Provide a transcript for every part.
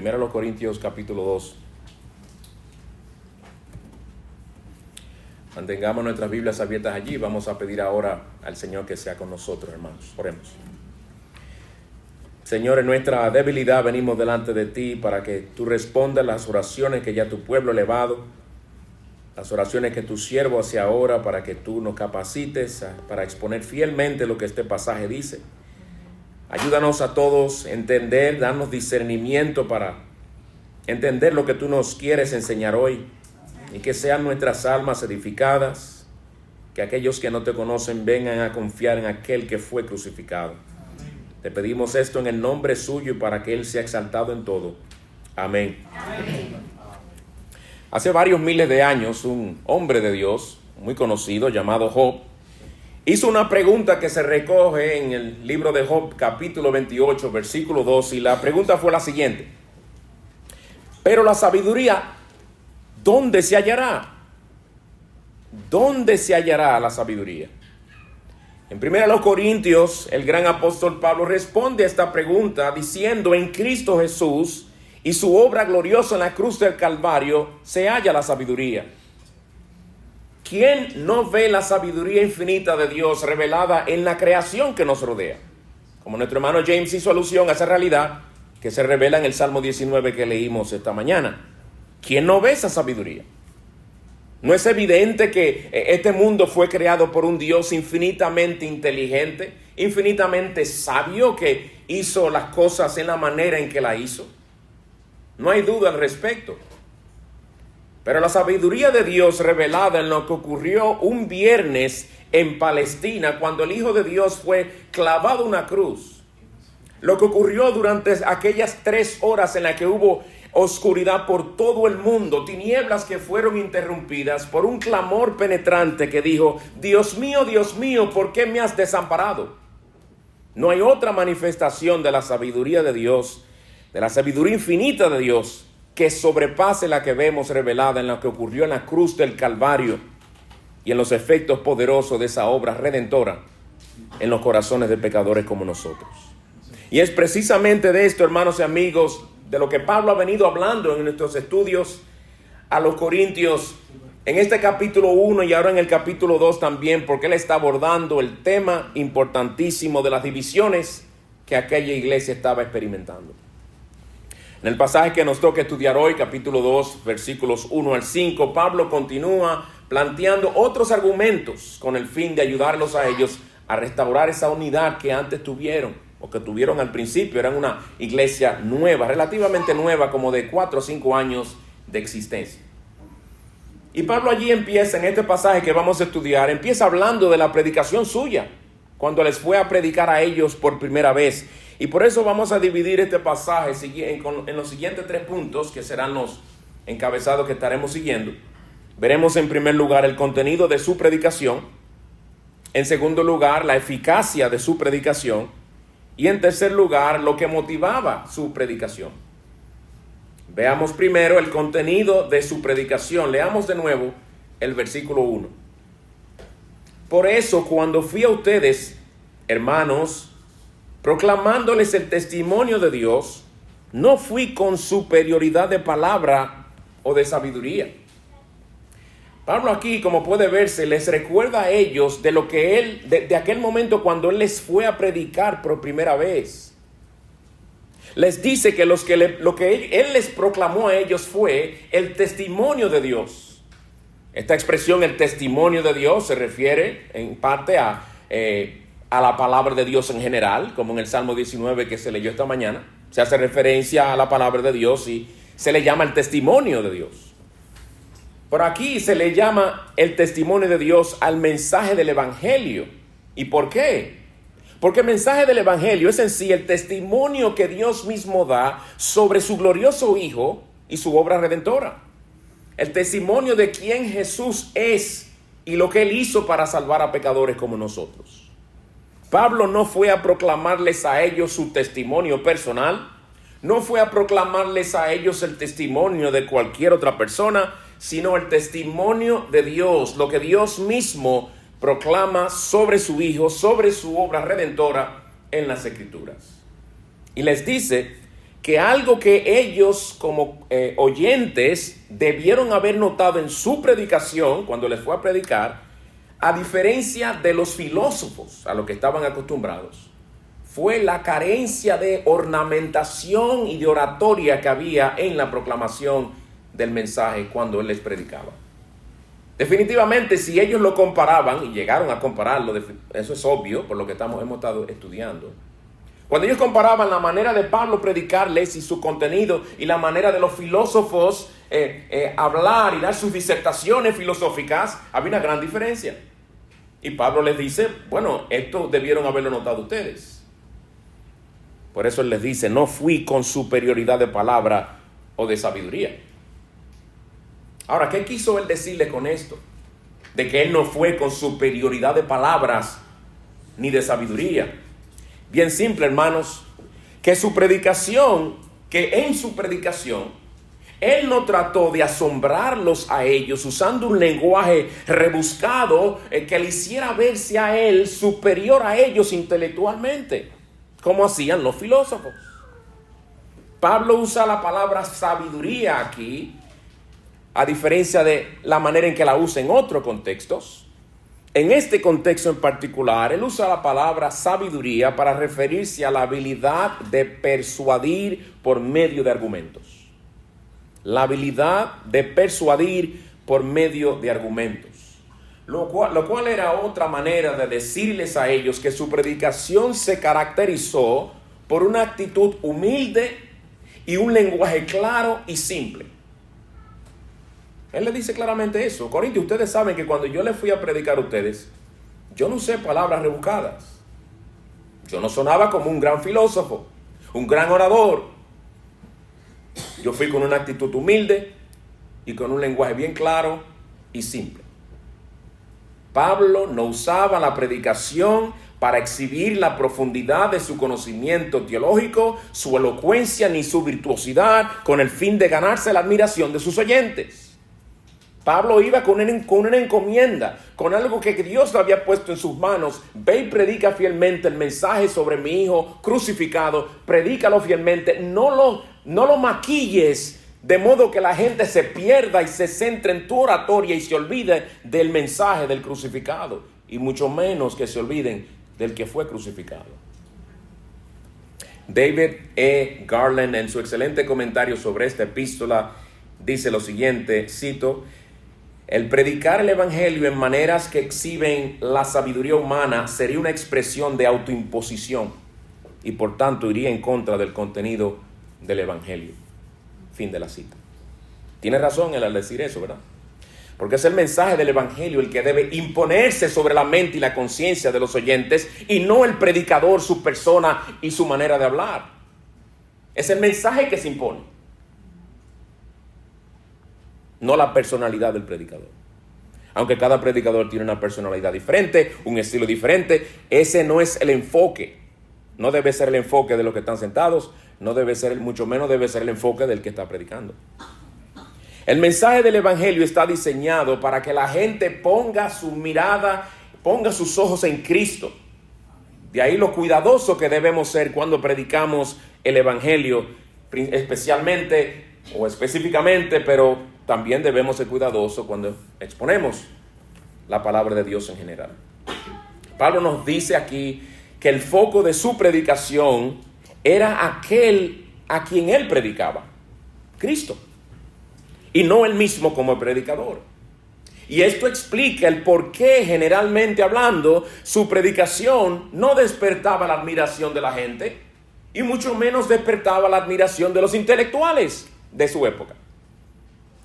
Primero los Corintios capítulo 2. Mantengamos nuestras Biblias abiertas allí. Vamos a pedir ahora al Señor que sea con nosotros, hermanos. Oremos. Señor, en nuestra debilidad venimos delante de ti para que tú respondas las oraciones que ya tu pueblo ha elevado, las oraciones que tu siervo hace ahora, para que tú nos capacites para exponer fielmente lo que este pasaje dice. Ayúdanos a todos a entender, darnos discernimiento para entender lo que tú nos quieres enseñar hoy, y que sean nuestras almas edificadas, que aquellos que no te conocen vengan a confiar en aquel que fue crucificado. Te pedimos esto en el nombre suyo y para que Él sea exaltado en todo. Amén. Amén. Hace varios miles de años, un hombre de Dios muy conocido llamado Job hizo una pregunta que se recoge en el libro de Job, capítulo 28, versículo 2, y la pregunta fue la siguiente: pero la sabiduría, ¿dónde se hallará? ¿Dónde se hallará la sabiduría? En 1 Corintios, el gran apóstol Pablo responde a esta pregunta diciendo: en Cristo Jesús y su obra gloriosa en la cruz del Calvario se halla la sabiduría. ¿Quién no ve la sabiduría infinita de Dios revelada en la creación que nos rodea? Como nuestro hermano James hizo alusión a esa realidad que se revela en el Salmo 19 que leímos esta mañana. ¿Quién no ve esa sabiduría? ¿No es evidente que este mundo fue creado por un Dios infinitamente inteligente, infinitamente sabio, que hizo las cosas en la manera en que la hizo? No hay duda al respecto. Pero la sabiduría de Dios revelada en lo que ocurrió un viernes en Palestina, cuando el Hijo de Dios fue clavado a una cruz, lo que ocurrió durante aquellas 3 horas en las que hubo oscuridad por todo el mundo, tinieblas que fueron interrumpidas por un clamor penetrante que dijo: Dios mío, ¿por qué me has desamparado? No hay otra manifestación de la sabiduría de Dios, de la sabiduría infinita de Dios, que sobrepase la que vemos revelada en lo que ocurrió en la cruz del Calvario y en los efectos poderosos de esa obra redentora en los corazones de pecadores como nosotros. Y es precisamente de esto, hermanos y amigos, de lo que Pablo ha venido hablando en nuestros estudios a los Corintios, en este capítulo 1 y ahora en el capítulo 2 también, porque él está abordando el tema importantísimo de las divisiones que aquella iglesia estaba experimentando. En el pasaje que nos toca estudiar hoy, capítulo 2, versículos 1 al 5, Pablo continúa planteando otros argumentos con el fin de ayudarlos a ellos a restaurar esa unidad que antes tuvieron, o que tuvieron al principio. Eran una iglesia nueva, relativamente nueva, como de 4 o 5 años de existencia. Y Pablo allí empieza, en este pasaje que vamos a estudiar, empieza hablando de la predicación suya, cuando les fue a predicar a ellos por primera vez. Y por eso vamos a dividir este pasaje en los siguientes 3 puntos, que serán los encabezados que estaremos siguiendo. Veremos en primer lugar el contenido de su predicación, en segundo lugar la eficacia de su predicación, y en tercer lugar lo que motivaba su predicación. Veamos primero el contenido de su predicación. Leamos de nuevo el versículo 1. Por eso, cuando fui a ustedes, hermanos, proclamándoles el testimonio de Dios, no fui con superioridad de palabra o de sabiduría. Pablo aquí, como puede verse, les recuerda a ellos de lo que él, de aquel momento cuando él les fue a predicar por primera vez. Les dice que lo que él les proclamó a ellos fue el testimonio de Dios. Esta expresión, el testimonio de Dios, se refiere en parte a la palabra de Dios en general, como en el Salmo 19 que se leyó esta mañana. Se hace referencia a la palabra de Dios y se le llama el testimonio de Dios. Por aquí se le llama el testimonio de Dios al mensaje del Evangelio. ¿Y por qué? Porque el mensaje del Evangelio es en sí el testimonio que Dios mismo da sobre su glorioso Hijo y su obra redentora. El testimonio de quién Jesús es y lo que Él hizo para salvar a pecadores como nosotros. Pablo no fue a proclamarles a ellos su testimonio personal, no fue a proclamarles a ellos el testimonio de cualquier otra persona, sino el testimonio de Dios, lo que Dios mismo proclama sobre su Hijo, sobre su obra redentora en las Escrituras. Y les dice que algo que ellos como oyentes debieron haber notado en su predicación, cuando les fue a predicar, a diferencia de los filósofos a los que estaban acostumbrados, fue la carencia de ornamentación y de oratoria que había en la proclamación del mensaje cuando él les predicaba. Definitivamente, si ellos lo comparaban, y llegaron a compararlo, eso es obvio por lo que hemos estado estudiando. Cuando ellos comparaban la manera de Pablo predicarles y su contenido y la manera de los filósofos hablar y dar sus disertaciones filosóficas, había una gran diferencia. Y Pablo les dice, bueno, esto debieron haberlo notado ustedes. Por eso él les dice, no fui con superioridad de palabra o de sabiduría. Ahora, ¿qué quiso él decirle con esto? De que él no fue con superioridad de palabras ni de sabiduría. Bien simple, hermanos, que en su predicación, él no trató de asombrarlos a ellos usando un lenguaje rebuscado que le hiciera verse a él superior a ellos intelectualmente, como hacían los filósofos. Pablo usa la palabra sabiduría aquí, a diferencia de la manera en que la usa en otros contextos. En este contexto en particular, él usa la palabra sabiduría para referirse a la habilidad de persuadir por medio de argumentos. La habilidad de persuadir por medio de argumentos. Lo cual era otra manera de decirles a ellos que su predicación se caracterizó por una actitud humilde y un lenguaje claro y simple. Él le dice claramente eso. Corintios, ustedes saben que cuando yo les fui a predicar a ustedes, yo no usé palabras rebuscadas. Yo no sonaba como un gran filósofo, un gran orador. Yo fui con una actitud humilde y con un lenguaje bien claro y simple. Pablo no usaba la predicación para exhibir la profundidad de su conocimiento teológico, su elocuencia ni su virtuosidad, con el fin de ganarse la admiración de sus oyentes. Pablo iba con una encomienda, con algo que Dios le había puesto en sus manos. Ve y predica fielmente el mensaje sobre mi hijo crucificado. Predícalo fielmente. No lo maquilles de modo que la gente se pierda y se centre en tu oratoria y se olvide del mensaje del crucificado. Y mucho menos que se olviden del que fue crucificado. David E. Garland, en su excelente comentario sobre esta epístola, dice lo siguiente, cito: el predicar el evangelio en maneras que exhiben la sabiduría humana sería una expresión de autoimposición y por tanto iría en contra del contenido del evangelio. Fin de la cita. Tiene razón él al decir eso, ¿verdad? Porque es el mensaje del evangelio el que debe imponerse sobre la mente y la conciencia de los oyentes y no el predicador, su persona y su manera de hablar. Es el mensaje que se impone, no la personalidad del predicador. Aunque cada predicador tiene una personalidad diferente, un estilo diferente, ese no es el enfoque. No debe ser el enfoque de los que están sentados, mucho menos debe ser el enfoque del que está predicando. El mensaje del evangelio está diseñado para que la gente ponga su mirada, ponga sus ojos en Cristo. De ahí lo cuidadoso que debemos ser cuando predicamos el evangelio, especialmente o específicamente, pero también debemos ser cuidadosos cuando exponemos la palabra de Dios en general. Pablo nos dice aquí que el foco de su predicación era aquel a quien él predicaba, Cristo, y no él mismo como predicador. Y esto explica el por qué, generalmente hablando, su predicación no despertaba la admiración de la gente y mucho menos despertaba la admiración de los intelectuales de su época.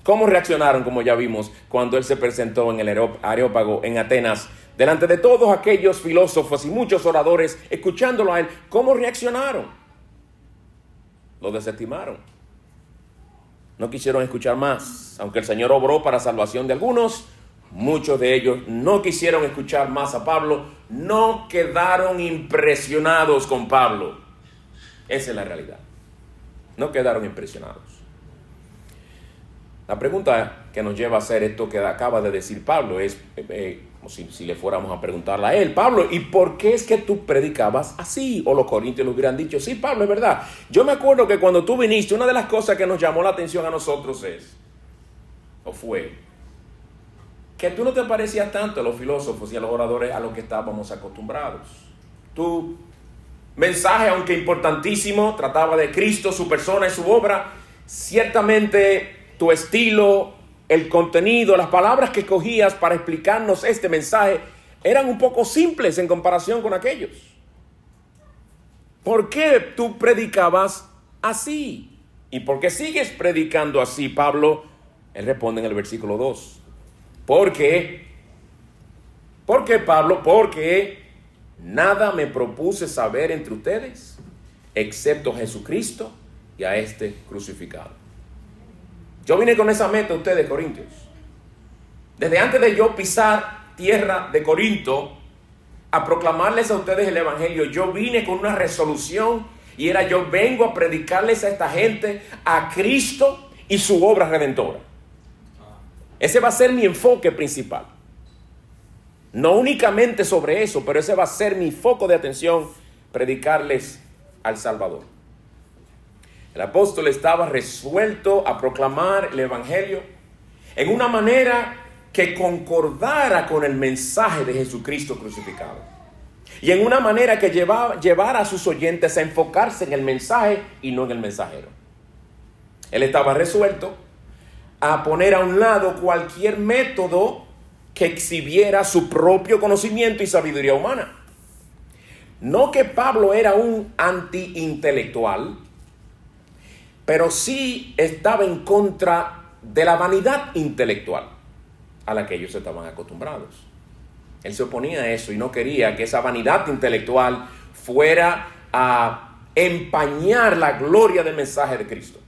¿Cómo reaccionaron, como ya vimos, cuando él se presentó en el Areópago en Atenas, delante de todos aquellos filósofos y muchos oradores, escuchándolo a él? ¿Cómo reaccionaron? Lo desestimaron. No quisieron escuchar más. Aunque el Señor obró para salvación de algunos, muchos de ellos no quisieron escuchar más a Pablo. No quedaron impresionados con Pablo. Esa es la realidad. No quedaron impresionados. La pregunta que nos lleva a hacer esto que acaba de decir Pablo es, como si le fuéramos a preguntarle a él, Pablo, ¿y por qué es que tú predicabas así? O los corintios le hubieran dicho, sí, Pablo, es verdad. Yo me acuerdo que cuando tú viniste, una de las cosas que nos llamó la atención a nosotros fue que tú no te parecías tanto a los filósofos y a los oradores a los que estábamos acostumbrados. Tu mensaje, aunque importantísimo, trataba de Cristo, su persona y su obra. Ciertamente tu estilo, el contenido, las palabras que escogías para explicarnos este mensaje eran un poco simples en comparación con aquellos. ¿Por qué tú predicabas así? ¿Y por qué sigues predicando así, Pablo? Él responde en el versículo 2. ¿Por qué? ¿Por qué, Pablo? Porque nada me propuse saber entre ustedes, excepto Jesucristo y a este crucificado. Yo vine con esa meta a ustedes, corintios. Desde antes de yo pisar tierra de Corinto a proclamarles a ustedes el evangelio, yo vine con una resolución y era: yo vengo a predicarles a esta gente a Cristo y su obra redentora. Ese va a ser mi enfoque principal. No únicamente sobre eso, pero ese va a ser mi foco de atención, predicarles al Salvador. El apóstol estaba resuelto a proclamar el evangelio en una manera que concordara con el mensaje de Jesucristo crucificado. Y en una manera que llevara a sus oyentes a enfocarse en el mensaje y no en el mensajero. Él estaba resuelto a poner a un lado cualquier método que exhibiera su propio conocimiento y sabiduría humana. No que Pablo era un anti-intelectual, pero sí estaba en contra de la vanidad intelectual a la que ellos estaban acostumbrados. Él se oponía a eso y no quería que esa vanidad intelectual fuera a empañar la gloria del mensaje de Cristo.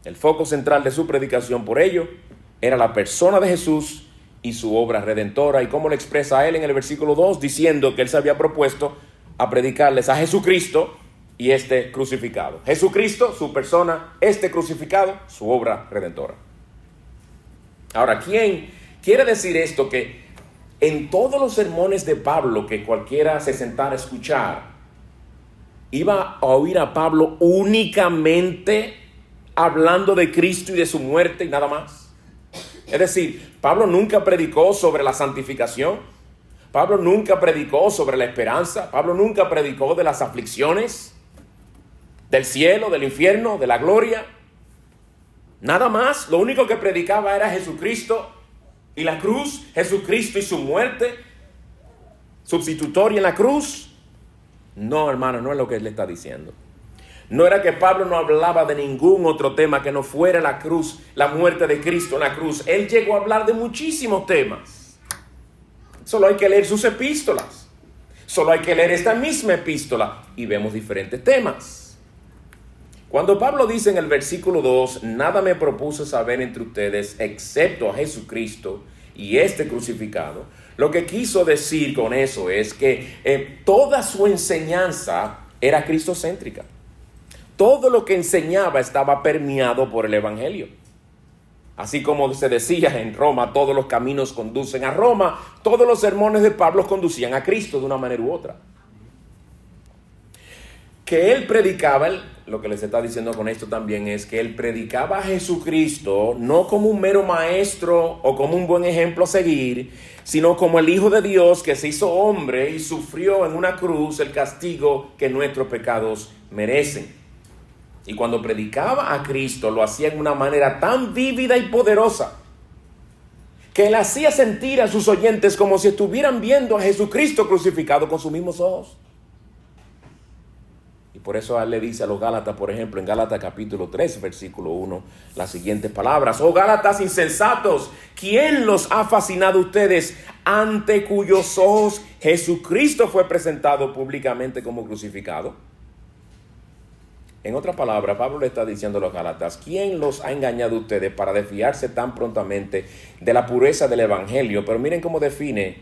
El foco central de su predicación, por ello, era la persona de Jesús y su obra redentora. ¿Y cómo lo expresa él en el versículo 2? Diciendo que él se había propuesto a predicarles a Jesucristo y este crucificado. Jesucristo, su persona, este crucificado, su obra redentora. Ahora, ¿quién quiere decir esto? Que en todos los sermones de Pablo que cualquiera se sentara a escuchar, iba a oír a Pablo únicamente hablando de Cristo y de su muerte y nada más. Es decir, Pablo nunca predicó sobre la santificación. Pablo nunca predicó sobre la esperanza. Pablo nunca predicó de las aflicciones, del cielo, del infierno, de la gloria. Nada más. Lo único que predicaba era Jesucristo y la cruz, Jesucristo y su muerte sustitutoria en la cruz. No, hermano, no es lo que él le está diciendo. No era que Pablo no hablaba de ningún otro tema que no fuera la cruz, la muerte de Cristo en la cruz. Él llegó a hablar de muchísimos temas. Solo hay que leer sus epístolas. Solo hay que leer esta misma epístola y vemos diferentes temas. Cuando Pablo dice en el versículo 2, nada me propuse saber entre ustedes excepto a Jesucristo y este crucificado, lo que quiso decir con eso es que toda su enseñanza era cristocéntrica. Todo lo que enseñaba estaba permeado por el evangelio. Así como se decía en Roma, todos los caminos conducen a Roma, todos los sermones de Pablo conducían a Cristo de una manera u otra. Que él predicaba, lo que les está diciendo con esto también es que él predicaba a Jesucristo no como un mero maestro o como un buen ejemplo a seguir, sino como el Hijo de Dios que se hizo hombre y sufrió en una cruz el castigo que nuestros pecados merecen. Y cuando predicaba a Cristo lo hacía en una manera tan vívida y poderosa que él hacía sentir a sus oyentes como si estuvieran viendo a Jesucristo crucificado con sus mismos ojos. Y por eso él le dice a los Gálatas, por ejemplo, en Gálatas capítulo 3, versículo 1, las siguientes palabras: oh Gálatas insensatos, ¿quién los ha fascinado a ustedes, ante cuyos ojos Jesucristo fue presentado públicamente como crucificado? En otras palabras, Pablo le está diciendo a los Gálatas, ¿quién los ha engañado a ustedes para desviarse tan prontamente de la pureza del evangelio? Pero miren cómo define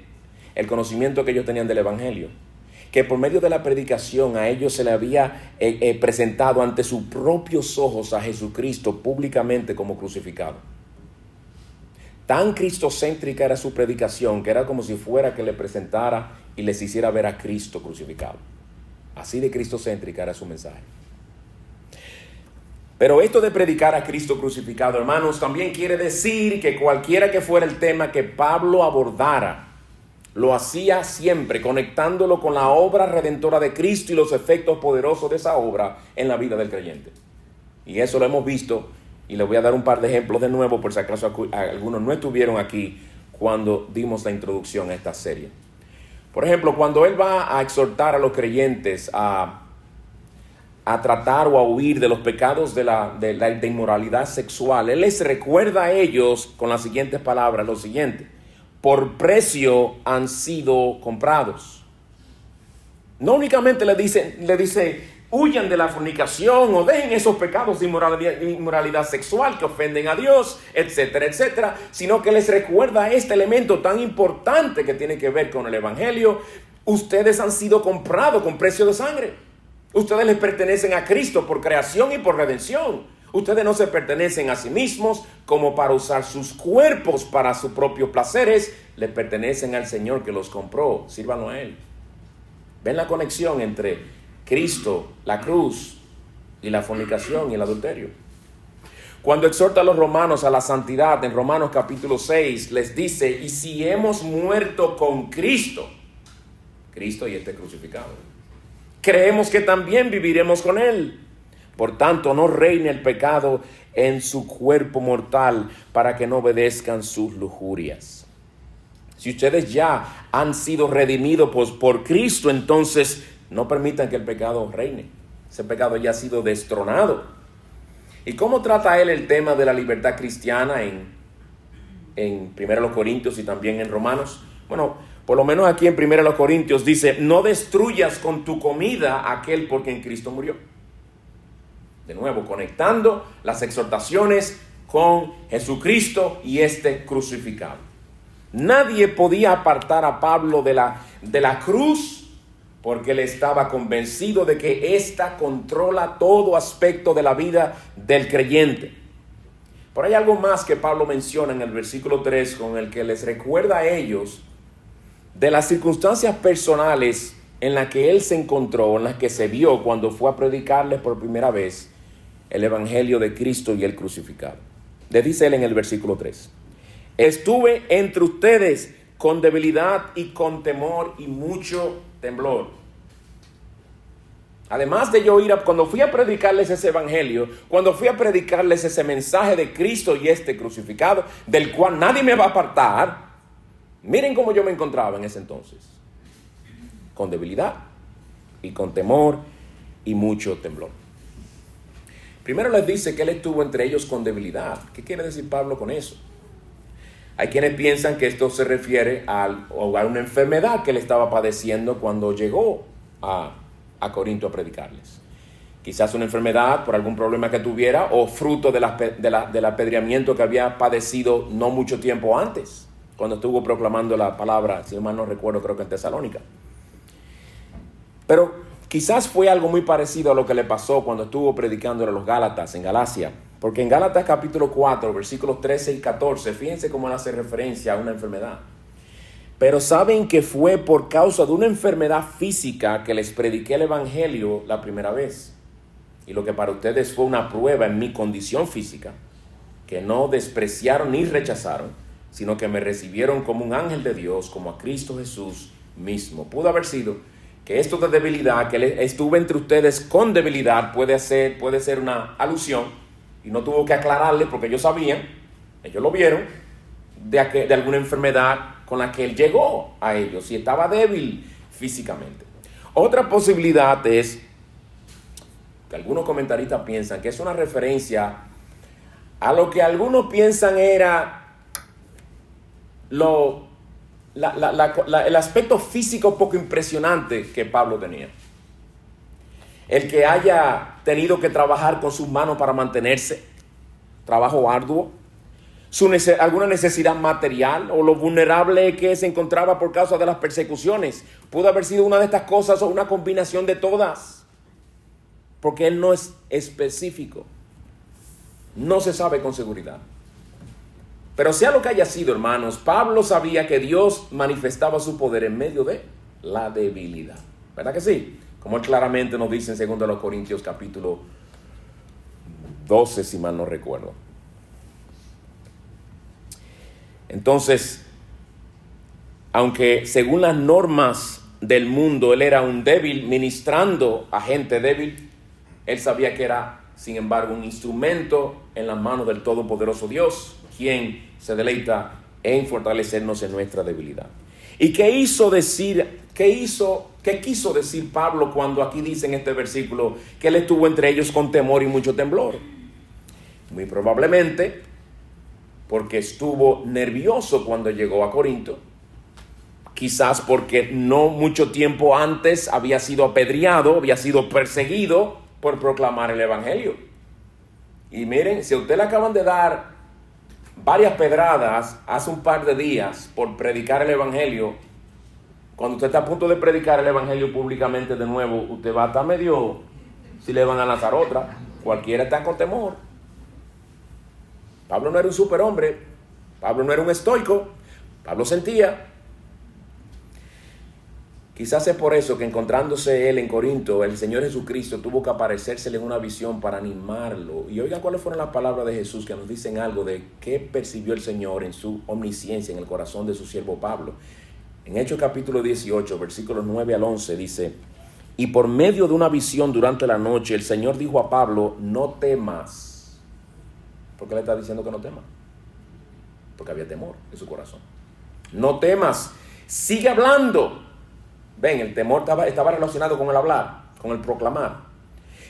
el conocimiento que ellos tenían del evangelio. que por medio de la predicación a ellos se le había presentado ante sus propios ojos a Jesucristo públicamente como crucificado. Tan cristocéntrica era su predicación que era como si fuera que le presentara y les hiciera ver a Cristo crucificado. Así de cristocéntrica era su mensaje. Pero esto de predicar a Cristo crucificado, hermanos, también quiere decir que cualquiera que fuera el tema que Pablo abordara, lo hacía siempre conectándolo con la obra redentora de Cristo y los efectos poderosos de esa obra en la vida del creyente. Y eso lo hemos visto, y les voy a dar un par de ejemplos de nuevo por si acaso algunos no estuvieron aquí cuando dimos la introducción a esta serie. Por ejemplo, cuando él va a exhortar a los creyentes a tratar o a huir de los pecados de la inmoralidad sexual, él les recuerda a ellos con las siguientes palabras, lo siguiente: por precio han sido comprados. No únicamente le dice, huyan de la fornicación o dejen esos pecados de inmoralidad sexual que ofenden a Dios, etcétera, etcétera, sino que les recuerda este elemento tan importante que tiene que ver con el Evangelio. Ustedes han sido comprados con precio de sangre. Ustedes les pertenecen a Cristo por creación y por redención. Ustedes no se pertenecen a sí mismos como para usar sus cuerpos para sus propios placeres. Les pertenecen al Señor que los compró. Sírvanlo a Él. ¿Ven la conexión entre Cristo, la cruz y la fornicación y el adulterio? Cuando exhorta a los romanos a la santidad, en Romanos capítulo 6, les dice, y si hemos muerto con Cristo y este crucificado, creemos que también viviremos con Él. Por tanto, no reine el pecado en su cuerpo mortal para que no obedezcan sus lujurias. Si ustedes ya han sido redimidos por Cristo, entonces no permitan que el pecado reine. Ese pecado ya ha sido destronado. ¿Y cómo trata él el tema de la libertad cristiana en 1 Corintios y también en Romanos? Bueno, por lo menos aquí en 1 Corintios dice, no destruyas con tu comida aquel por quien Cristo murió. De nuevo, conectando las exhortaciones con Jesucristo y este crucificado. Nadie podía apartar a Pablo de la cruz porque él estaba convencido de que ésta controla todo aspecto de la vida del creyente. Pero hay algo más que Pablo menciona en el versículo 3 con el que les recuerda a ellos de las circunstancias personales en las que él se encontró, en las que se vio cuando fue a predicarles por primera vez el evangelio de Cristo y el crucificado. Le dice él en el versículo 3, estuve entre ustedes con debilidad y con temor y mucho temblor. Además de yo cuando fui a predicarles ese evangelio, cuando fui a predicarles ese mensaje de Cristo y este crucificado, del cual nadie me va a apartar, miren cómo yo me encontraba en ese entonces. Con debilidad y con temor y mucho temblor. Primero les dice que él estuvo entre ellos con debilidad. ¿Qué quiere decir Pablo con eso? Hay quienes piensan que esto se refiere a una enfermedad que él estaba padeciendo cuando llegó a Corinto a predicarles. Quizás una enfermedad por algún problema que tuviera o fruto del apedreamiento que había padecido no mucho tiempo antes, cuando estuvo proclamando la palabra, si mal no recuerdo, creo que en Tesalónica. Pero quizás fue algo muy parecido a lo que le pasó cuando estuvo predicando a los Gálatas en Galacia. Porque en Gálatas capítulo 4, versículos 13 y 14, fíjense cómo él hace referencia a una enfermedad. Pero saben que fue por causa de una enfermedad física que les prediqué el evangelio la primera vez. Y lo que para ustedes fue una prueba en mi condición física, que no despreciaron ni rechazaron, sino que me recibieron como un ángel de Dios, como a Cristo Jesús mismo. Pudo haber sido que esto de debilidad, que estuve entre ustedes con debilidad, puede ser una alusión, y no tuvo que aclararle porque ellos sabían, ellos lo vieron, de alguna enfermedad con la que él llegó a ellos y estaba débil físicamente. Otra posibilidad es que algunos comentaristas piensan que es una referencia a lo que algunos piensan era el aspecto físico poco impresionante que Pablo tenía. El que haya tenido que trabajar con sus manos para mantenerse, trabajo arduo, alguna necesidad material o lo vulnerable que se encontraba por causa de las persecuciones. Pudo haber sido una de estas cosas o una combinación de todas, porque él no es específico. No se sabe con seguridad. Pero sea lo que haya sido, hermanos, Pablo sabía que Dios manifestaba su poder en medio de la debilidad. ¿Verdad que sí? Como él claramente nos dice en 2 Corintios capítulo 12, si mal no recuerdo. Entonces, aunque según las normas del mundo él era un débil ministrando a gente débil, él sabía que era, sin embargo, un instrumento en las manos del Todopoderoso Dios, quien se deleita en fortalecernos en nuestra debilidad. ¿Y qué quiso decir Pablo cuando aquí dice en este versículo que él estuvo entre ellos con temor y mucho temblor? Muy probablemente porque estuvo nervioso cuando llegó a Corinto. Quizás porque no mucho tiempo antes había sido apedreado, había sido perseguido por proclamar el evangelio. Y miren, si a usted le acaban de dar varias pedradas hace un par de días por predicar el evangelio, cuando usted está a punto de predicar el evangelio públicamente de nuevo, usted va a estar medio, si le van a lanzar otra, cualquiera está con temor. Pablo no era un superhombre, Pablo no era un estoico, Pablo sentía. Quizás es por eso que encontrándose él en Corinto, el Señor Jesucristo tuvo que aparecérsele en una visión para animarlo. Y oigan cuáles fueron las palabras de Jesús que nos dicen algo de qué percibió el Señor en su omnisciencia, en el corazón de su siervo Pablo. En Hechos capítulo 18, versículos 9 al 11 dice: y por medio de una visión durante la noche, el Señor dijo a Pablo, no temas. ¿Por qué le está diciendo que no temas? Porque había temor en su corazón. No temas, sigue hablando. Ven, el temor estaba relacionado con el hablar, con el proclamar.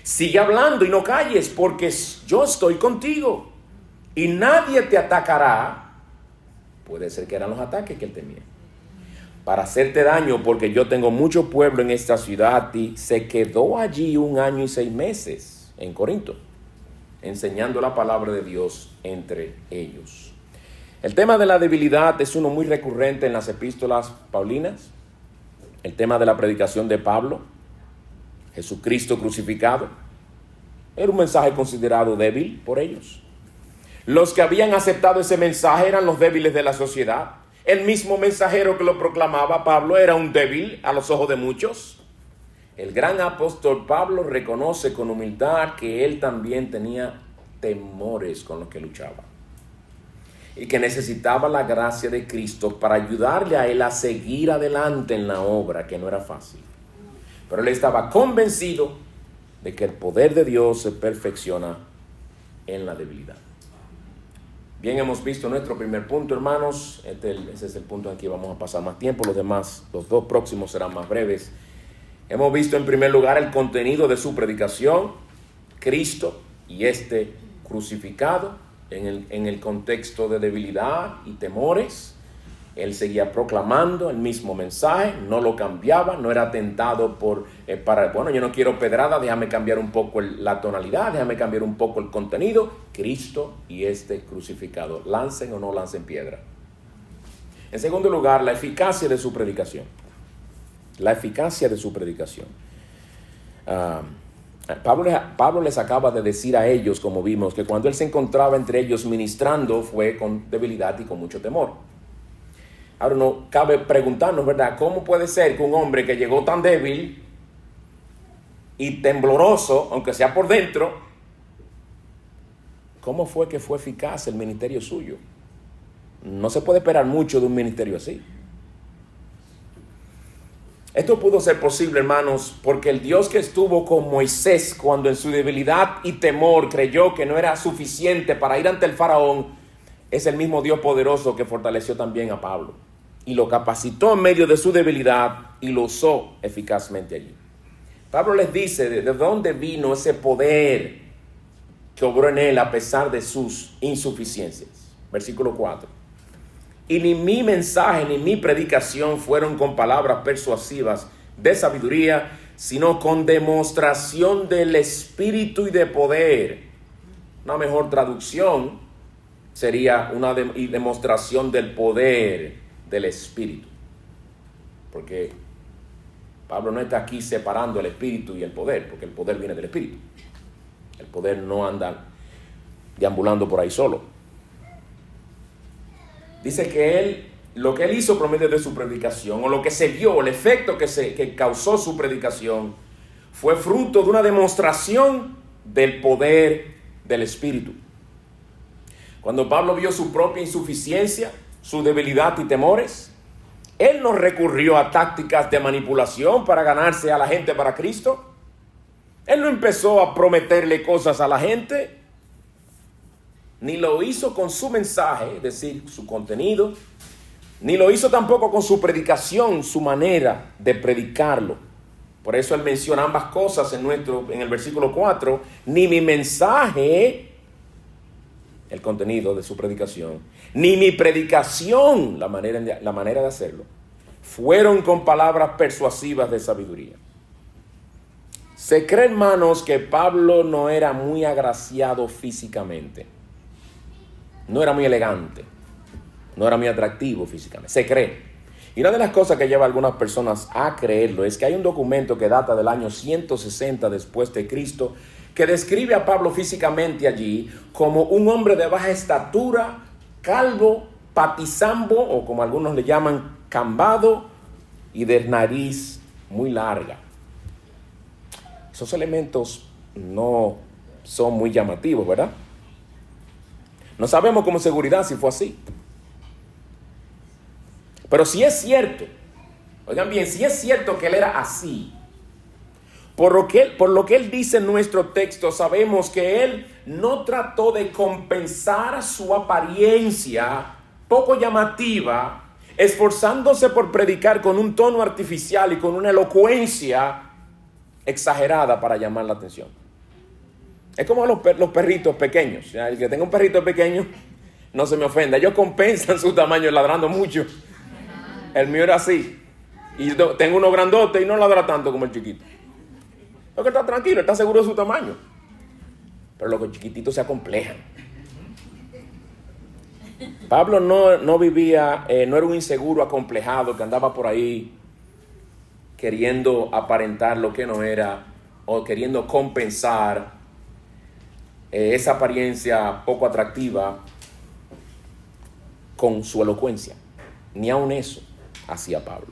Sigue hablando y no calles, porque yo estoy contigo y nadie te atacará. Puede ser que eran los ataques que él temía. Para hacerte daño, porque yo tengo mucho pueblo en esta ciudad. Y se quedó allí 1 año y 6 meses en Corinto, enseñando la palabra de Dios entre ellos. El tema de la debilidad es uno muy recurrente en las epístolas paulinas. El tema de la predicación de Pablo, Jesucristo crucificado, era un mensaje considerado débil por ellos. Los que habían aceptado ese mensaje eran los débiles de la sociedad. El mismo mensajero que lo proclamaba, Pablo, era un débil a los ojos de muchos. El gran apóstol Pablo reconoce con humildad que él también tenía temores con los que luchaba y que necesitaba la gracia de Cristo para ayudarle a él a seguir adelante en la obra, que no era fácil. Pero él estaba convencido de que el poder de Dios se perfecciona en la debilidad. Bien, hemos visto nuestro primer punto, hermanos. Ese es el punto en que vamos a pasar más tiempo. Los dos próximos serán más breves. Hemos visto en primer lugar el contenido de su predicación, Cristo y este crucificado. En el contexto de debilidad y temores, él seguía proclamando el mismo mensaje, no lo cambiaba, no era tentado yo no quiero pedrada, déjame cambiar un poco la tonalidad, déjame cambiar un poco el contenido. Cristo y este crucificado, lancen o no lancen piedra. En segundo lugar, la eficacia de su predicación. La eficacia de su predicación. Pablo les acaba de decir a ellos, como vimos, que cuando él se encontraba entre ellos ministrando fue con debilidad y con mucho temor. Ahora no cabe preguntarnos, ¿verdad? ¿Cómo puede ser que un hombre que llegó tan débil y tembloroso, aunque sea por dentro, cómo fue que fue eficaz el ministerio suyo? No se puede esperar mucho de un ministerio así. Esto pudo ser posible, hermanos, porque el Dios que estuvo con Moisés cuando en su debilidad y temor creyó que no era suficiente para ir ante el faraón, es el mismo Dios poderoso que fortaleció también a Pablo y lo capacitó en medio de su debilidad y lo usó eficazmente allí. Pablo les dice de dónde vino ese poder que obró en él a pesar de sus insuficiencias. Versículo 4. Y ni mi mensaje ni mi predicación fueron con palabras persuasivas de sabiduría, sino con demostración del Espíritu y de poder. Una mejor traducción sería una demostración del poder del Espíritu. Porque Pablo no está aquí separando el Espíritu y el poder, porque el poder viene del Espíritu. El poder no anda deambulando por ahí solo. Dice que lo que él hizo por medio de su predicación, o lo que se vio, el efecto que causó su predicación, fue fruto de una demostración del poder del Espíritu. Cuando Pablo vio su propia insuficiencia, su debilidad y temores, él no recurrió a tácticas de manipulación para ganarse a la gente para Cristo. Él no empezó a prometerle cosas a la gente, ni lo hizo con su mensaje, es decir, su contenido, ni lo hizo tampoco con su predicación, su manera de predicarlo. Por eso él menciona ambas cosas en el versículo 4, ni mi mensaje, el contenido de su predicación, ni mi predicación, la manera de hacerlo, fueron con palabras persuasivas de sabiduría. Se cree, hermanos, que Pablo no era muy agraciado físicamente, no era muy elegante, no era muy atractivo físicamente, se cree. Y una de las cosas que lleva a algunas personas a creerlo es que hay un documento que data del año 160 después de Cristo que describe a Pablo físicamente allí como un hombre de baja estatura, calvo, patizambo, o como algunos le llaman, cambado, y de nariz muy larga. Esos elementos no son muy llamativos, ¿verdad? No sabemos con seguridad si fue así. Pero si es cierto, oigan bien, si es cierto que él era así, por lo que él dice en nuestro texto, sabemos que él no trató de compensar su apariencia poco llamativa, esforzándose por predicar con un tono artificial y con una elocuencia exagerada para llamar la atención. Es como los perritos pequeños. El que tenga un perrito pequeño, no se me ofenda. Ellos compensan su tamaño ladrando mucho. El mío era así. Y tengo uno grandote y no ladra tanto como el chiquito. Porque está tranquilo, está seguro de su tamaño. Pero los chiquititos se acomplejan. Pablo no vivía, no era un inseguro acomplejado que andaba por ahí queriendo aparentar lo que no era o queriendo compensar esa apariencia poco atractiva con su elocuencia. Ni aun eso hacía Pablo.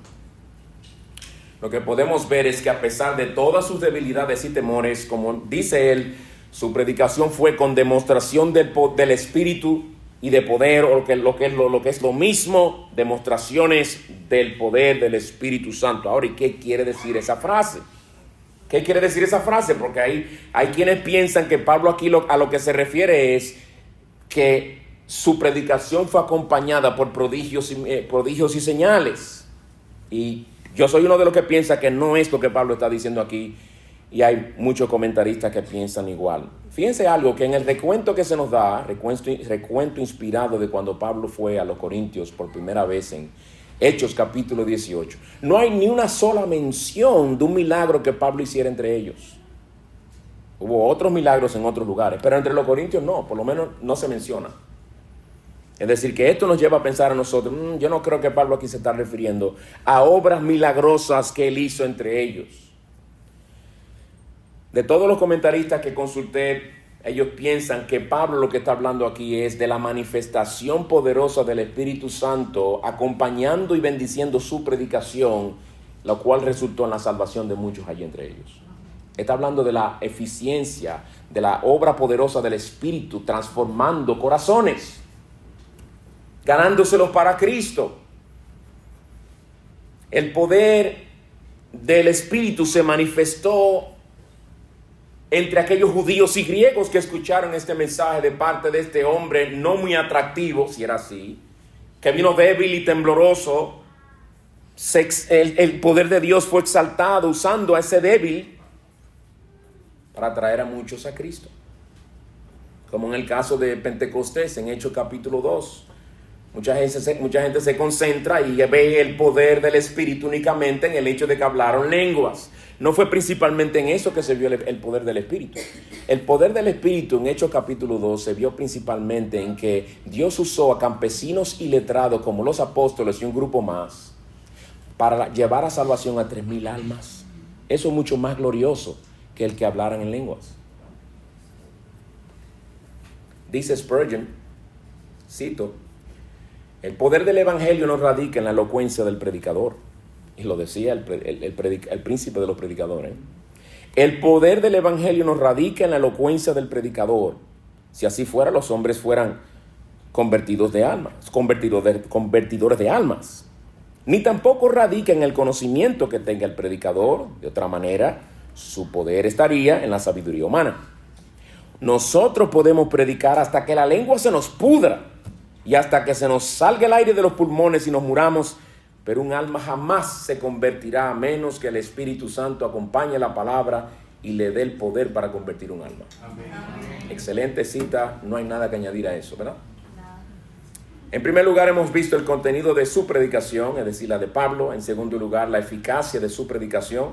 Lo que podemos ver es que a pesar de todas sus debilidades y temores, como dice él, su predicación fue con demostración del Espíritu y de poder, o lo que es lo mismo, demostraciones del poder del Espíritu Santo. Ahora, ¿y qué quiere decir esa frase? ¿Qué quiere decir esa frase? Porque hay quienes piensan que Pablo aquí a lo que se refiere es que su predicación fue acompañada por prodigios y señales. Y yo soy uno de los que piensa que no es lo que Pablo está diciendo aquí, y hay muchos comentaristas que piensan igual. Fíjense algo, que en el recuento que se nos da, recuento inspirado de cuando Pablo fue a los Corintios por primera vez en Hechos capítulo 18, no hay ni una sola mención de un milagro que Pablo hiciera entre ellos. Hubo otros milagros en otros lugares, pero entre los Corintios no, por lo menos no se menciona. Es decir, que esto nos lleva a pensar a nosotros, yo no creo que Pablo aquí se está refiriendo a obras milagrosas que él hizo entre ellos. De todos los comentaristas que consulté, ellos piensan que Pablo lo que está hablando aquí es de la manifestación poderosa del Espíritu Santo acompañando y bendiciendo su predicación, lo cual resultó en la salvación de muchos allí entre ellos. Está hablando de la eficiencia, de la obra poderosa del Espíritu transformando corazones, ganándoselos para Cristo. El poder del Espíritu se manifestó entre aquellos judíos y griegos que escucharon este mensaje de parte de este hombre no muy atractivo, si era así, que vino débil y tembloroso. El poder de Dios fue exaltado usando a ese débil para traer a muchos a Cristo. Como en el caso de Pentecostés, en Hechos capítulo 2. Mucha gente se concentra y ve el poder del Espíritu únicamente en el hecho de que hablaron lenguas. no fue principalmente en eso que se vio el poder del Espíritu. El poder del Espíritu en Hechos capítulo 2 se vio principalmente en que Dios usó a campesinos y letrados como los apóstoles y un grupo más para llevar a salvación a 3,000 almas. Eso es mucho más glorioso que el que hablaran en lenguas. Dice Spurgeon, cito, el poder del evangelio no radica en la elocuencia del predicador. Y lo decía el príncipe de los predicadores. El poder del evangelio no radica en la elocuencia del predicador. Si así fuera, los hombres fueran convertidores de almas. Ni tampoco radica en el conocimiento que tenga el predicador. De otra manera, su poder estaría en la sabiduría humana. Nosotros podemos predicar hasta que la lengua se nos pudra y hasta que se nos salga el aire de los pulmones y nos muramos, pero un alma jamás se convertirá a menos que el Espíritu Santo acompañe la palabra y le dé el poder para convertir un alma. Amén. Excelente cita, no hay nada que añadir a eso, ¿verdad? En primer lugar, hemos visto el contenido de su predicación, es decir, la de Pablo. En segundo lugar, la eficacia de su predicación.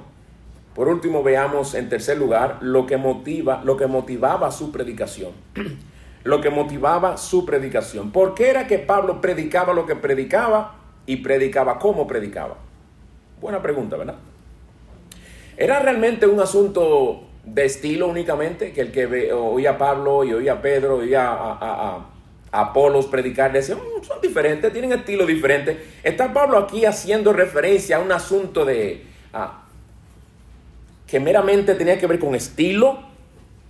Por último, veamos en tercer lugar lo que motivaba su predicación. Lo que motivaba su predicación. ¿Por qué era que Pablo predicaba lo que predicaba y predicaba como predicaba? Buena pregunta, ¿verdad? ¿Era realmente un asunto de estilo únicamente? Que el que oía a Pablo y oía a Pedro, oía a Apolos predicar, decían, son diferentes, tienen estilo diferente. Está Pablo aquí haciendo referencia a un asunto que meramente tenía que ver con estilo,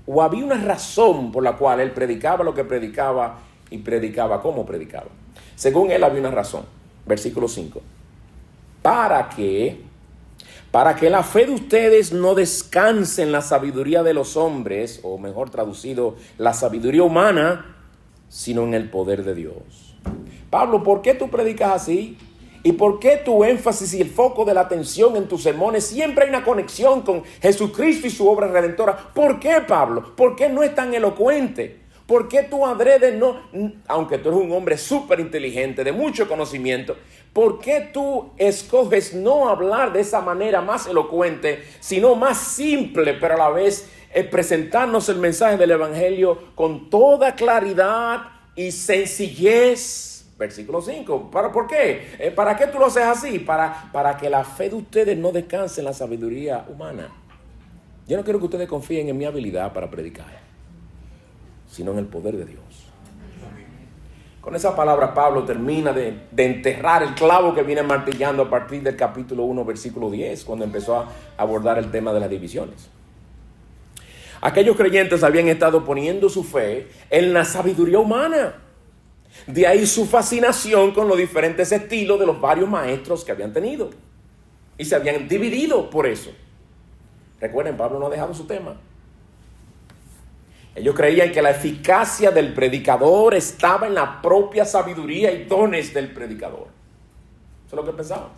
o había una razón por la cual él predicaba lo que predicaba y predicaba como predicaba. Según él había una razón. Versículo 5. Para que la fe de ustedes no descanse en la sabiduría de los hombres, o mejor traducido, la sabiduría humana, sino en el poder de Dios. Pablo, ¿por qué tú predicas así? ¿Y por qué tu énfasis y el foco de la atención en tus sermones siempre hay una conexión con Jesucristo y su obra redentora? ¿Por qué, Pablo? ¿Por qué no es tan elocuente? ¿Por qué tú adrede no, aunque tú eres un hombre súper inteligente, de mucho conocimiento, por qué tú escoges no hablar de esa manera más elocuente, sino más simple, pero a la vez presentarnos el mensaje del evangelio con toda claridad y sencillez? Versículo 5. ¿Por qué? ¿Para qué tú lo haces así? Para que la fe de ustedes no descanse en la sabiduría humana. Yo no quiero que ustedes confíen en mi habilidad para predicar, sino en el poder de Dios. Con esa palabra Pablo termina de enterrar el clavo que viene martillando a partir del capítulo 1, versículo 10, cuando empezó a abordar el tema de las divisiones. Aquellos creyentes habían estado poniendo su fe en la sabiduría humana. De ahí su fascinación con los diferentes estilos de los varios maestros que habían tenido. Y se habían dividido por eso. Recuerden, Pablo no ha dejado su tema. Ellos creían que la eficacia del predicador estaba en la propia sabiduría y dones del predicador. Eso es lo que pensaban.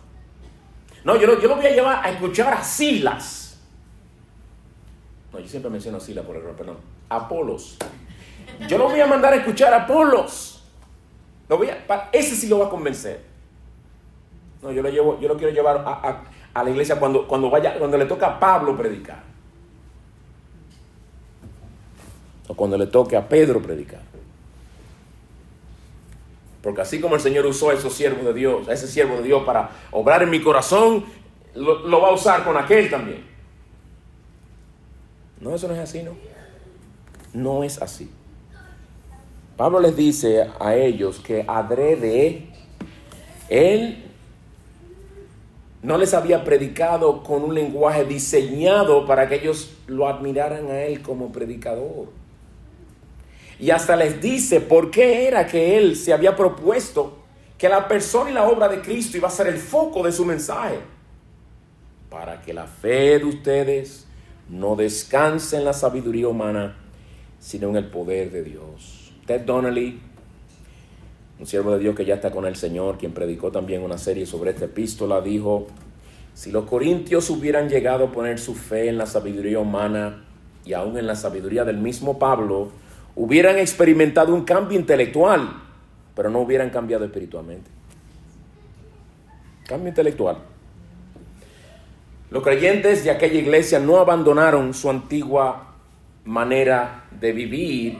No, yo lo voy a llevar a escuchar a Silas. No, yo siempre menciono a Silas por error, perdón. Apolos. Yo lo voy a mandar a escuchar a Apolos. Ese sí lo va a convencer. No, yo lo quiero llevar a la iglesia cuando le toca a Pablo predicar. O cuando le toque a Pedro predicar. Porque así como el Señor usó a ese siervo de Dios para obrar en mi corazón, lo va a usar con aquel también. No, eso no es así, ¿no? No es así. Pablo les dice a ellos que adrede, él no les había predicado con un lenguaje diseñado para que ellos lo admiraran a él como predicador. Y hasta les dice por qué era que él se había propuesto que la persona y la obra de Cristo iba a ser el foco de su mensaje. Para que la fe de ustedes no descanse en la sabiduría humana, sino en el poder de Dios. Ted Donnelly, un siervo de Dios que ya está con el Señor, quien predicó también una serie sobre esta epístola, dijo: si los corintios hubieran llegado a poner su fe en la sabiduría humana y aún en la sabiduría del mismo Pablo, hubieran experimentado un cambio intelectual, pero no hubieran cambiado espiritualmente. Cambio intelectual. Los creyentes de aquella iglesia no abandonaron su antigua manera de vivir,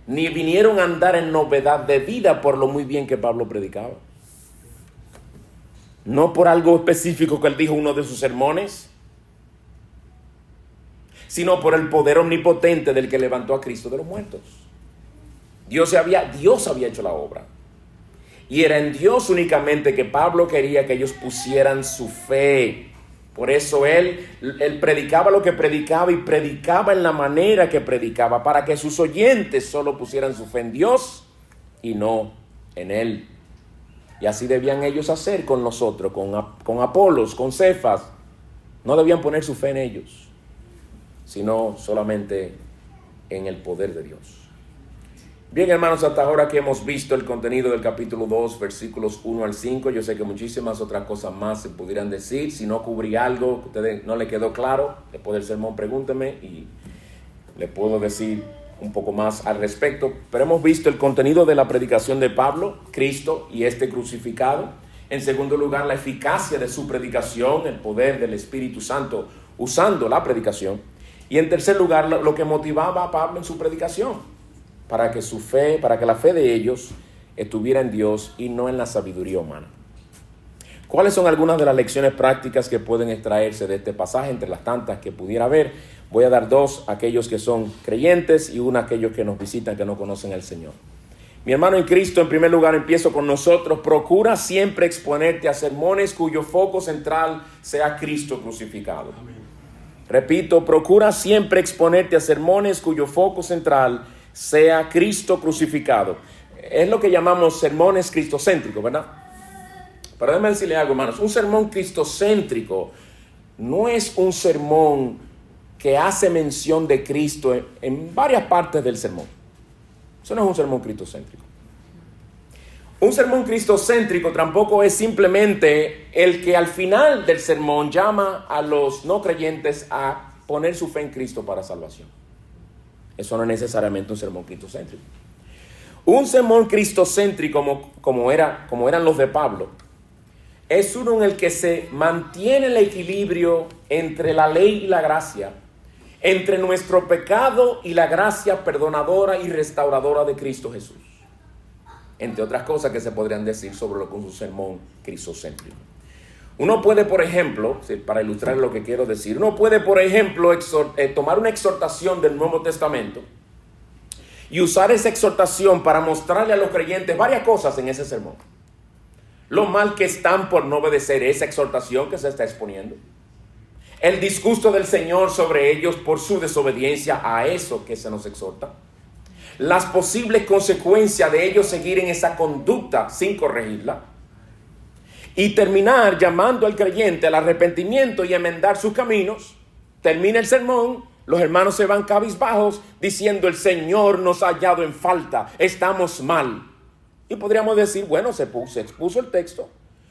ni vinieron a andar en novedad de vida por lo muy bien que Pablo predicaba. No por algo específico que él dijo en uno de sus sermones, sino por el poder omnipotente del que levantó a Cristo de los muertos. Dios había hecho la obra. Y era en Dios únicamente que Pablo quería que ellos pusieran su fe. Por eso él predicaba lo que predicaba y predicaba en la manera que predicaba, para que sus oyentes solo pusieran su fe en Dios y no en él. Y así debían ellos hacer con nosotros, con Apolos, con Cefas. No debían poner su fe en ellos, sino solamente en el poder de Dios. Bien, hermanos, hasta ahora que hemos visto el contenido del capítulo 2, versículos 1 al 5, yo sé que muchísimas otras cosas más se pudieran decir. Si no cubrí algo que a ustedes no le quedó claro, después del sermón pregúntenme y le puedo decir un poco más al respecto. Pero hemos visto el contenido de la predicación de Pablo, Cristo y este crucificado. En segundo lugar, la eficacia de su predicación, el poder del Espíritu Santo usando la predicación. Y en tercer lugar, lo que motivaba a Pablo en su predicación, para que la fe de ellos estuviera en Dios y no en la sabiduría humana. ¿Cuáles son algunas de las lecciones prácticas que pueden extraerse de este pasaje? Entre las tantas que pudiera haber, voy a dar dos a aquellos que son creyentes y una a aquellos que nos visitan, que no conocen al Señor. Mi hermano en Cristo, en primer lugar, empiezo con nosotros. Procura siempre exponerte a sermones cuyo foco central sea Cristo crucificado. Amén. Repito, procura siempre exponerte a sermones cuyo foco central sea Cristo crucificado. Es lo que llamamos sermones cristocéntricos, ¿verdad? Pero déjame decirle algo, hermanos. Un sermón cristocéntrico no es un sermón que hace mención de Cristo en varias partes del sermón. Eso no es un sermón cristocéntrico. Un sermón cristocéntrico tampoco es simplemente el que al final del sermón llama a los no creyentes a poner su fe en Cristo para salvación. Eso no es necesariamente un sermón cristocéntrico. Un sermón cristocéntrico como eran los de Pablo, es uno en el que se mantiene el equilibrio entre la ley y la gracia, entre nuestro pecado y la gracia perdonadora y restauradora de Cristo Jesús. Entre otras cosas que se podrían decir sobre lo que es un sermón cristocéntrico. Uno puede, por ejemplo, para ilustrar lo que quiero decir, tomar una exhortación del Nuevo Testamento y usar esa exhortación para mostrarle a los creyentes varias cosas en ese sermón. Lo mal que están por no obedecer esa exhortación que se está exponiendo. El disgusto del Señor sobre ellos por su desobediencia a eso que se nos exhorta. Las posibles consecuencias de ellos seguir en esa conducta sin corregirla. Y terminar llamando al creyente al arrepentimiento y enmendar sus caminos. Termina el sermón, los hermanos se van cabizbajos diciendo: el Señor nos ha hallado en falta, estamos mal. Y podríamos decir, bueno, se expuso el texto,